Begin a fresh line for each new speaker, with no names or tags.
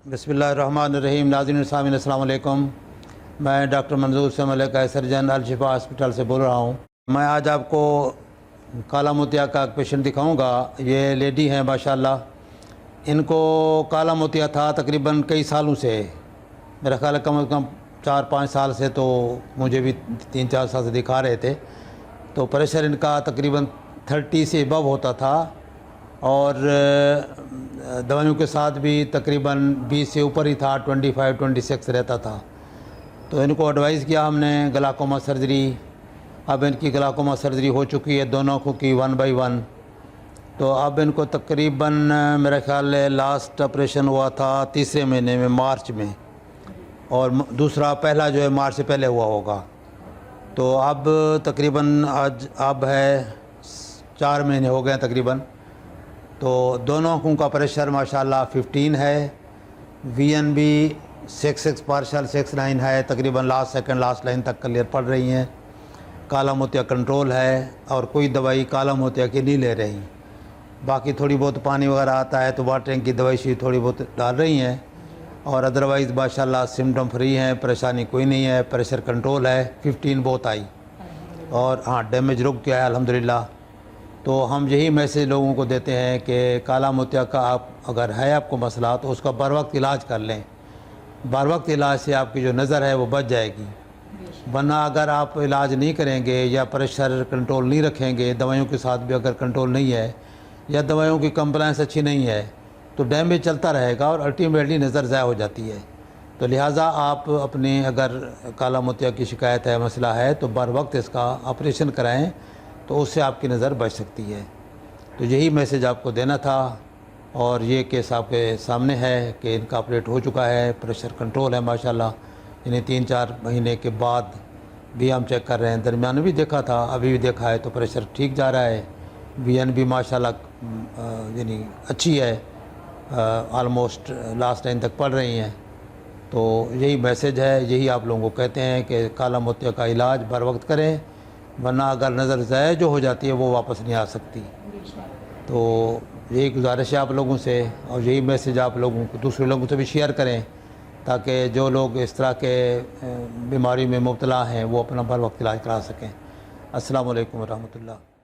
बिस्मिल्लाहिर्रहमानिर्रहीम। नाज़रीन सामीन अस्सलाम वालेकुम। मैं डॉक्टर मंजूर से मलिक सर्जन अल-शिफा हॉस्पिटल से बोल रहा हूँ। मैं आज आपको काला मोतिया का पेशेंट दिखाऊंगा। ये लेडी हैं माशाल्लाह। इनको काला मोतिया था तकरीबन कई सालों से, मेरा ख्याल है कम से कम 4-5 साल से, तो मुझे भी 3-4 साल से दिखा रहे थे। तो प्रेशर इनका तकरीबन 30 से अबव होता था और दवाइयों के साथ भी तकरीबन 20 से ऊपर ही था, 25-26 रहता था। तो इनको एडवाइस किया हमने ग्लाकोमा सर्जरी। अब इनकी ग्लाकोमा सर्जरी हो चुकी है दोनों आँखों की 1 बाई 1। तो अब इनको तकरीबन मेरा ख्याल है लास्ट ऑपरेशन हुआ था तीसरे महीने में, मार्च में, और दूसरा पहला जो है मार्च से पहले हुआ होगा। तो अब तकरीबन आज अब है 4 महीने हो गए तकरीबन। तो दोनों आँखों का प्रेशर माशाल्लाह 15 है, VNB 6 पार्शल 6-9 है, तकरीबन लास्ट लाइन तक क्लियर पड़ रही हैं। काला मोतिया कंट्रोल है और कोई दवाई काला मोतिया की नहीं ले रही। बाकी थोड़ी बहुत पानी वगैरह आता है तो वाटरिंग की दवाई सी थोड़ी बहुत डाल रही हैं, और अदरवाइज़ माशाल्लाह सिम्टम फ्री हैं, परेशानी कोई नहीं है, प्रेशर कंट्रोल है, 15 बहुत आई, और हाँ डैमेज रुक गया है अल्हम्दुलिल्लाह। तो हम यही मैसेज लोगों को देते हैं कि काला मोतिया का आप अगर है आपको मसला तो उसका बर वक्त इलाज कर लें। बर वक्त इलाज से आपकी जो नज़र है वो बच जाएगी, वरना अगर आप इलाज नहीं करेंगे या प्रेशर कंट्रोल नहीं रखेंगे, दवाइयों के साथ भी अगर कंट्रोल नहीं है या दवाइयों की कंप्लायंस अच्छी नहीं है, तो डैमेज चलता रहेगा और अल्टीमेटली नज़र ज़ाया हो जाती है। तो लिहाजा आप अपने अगर काला मोतिया की शिकायत है, मसला है, तो बर वक्त इसका ऑपरेशन कराएं, तो उससे आपकी नज़र बच सकती है। तो यही मैसेज आपको देना था, और ये केस आपके सामने है कि इनका ऑपरेट हो चुका है, प्रेशर कंट्रोल है माशाल्लाह। इन्हें 3-4 महीने के बाद भी हम चेक कर रहे हैं, दरमियान में भी देखा था, अभी भी देखा है, तो प्रेशर ठीक जा रहा है। VNB माशाल्लाह यानी अच्छी है, आलमोस्ट लास्ट लाइन तक पढ़ रही हैं। तो यही मैसेज है, यही आप लोगों को कहते हैं कि काला मोतिया का इलाज बर वक्त करें, वरना अगर नज़र ज़ाया जो हो जाती है वो वापस नहीं आ सकती। तो यही गुजारिश है आप लोगों से, और यही मैसेज आप लोगों को दूसरे लोगों से भी शेयर करें, ताकि जो लोग इस तरह के बीमारी में मुब्तला हैं वो अपना बर वक्त इलाज करा सकें। अस्सलाम वालेकुम रहमतुल्लाह।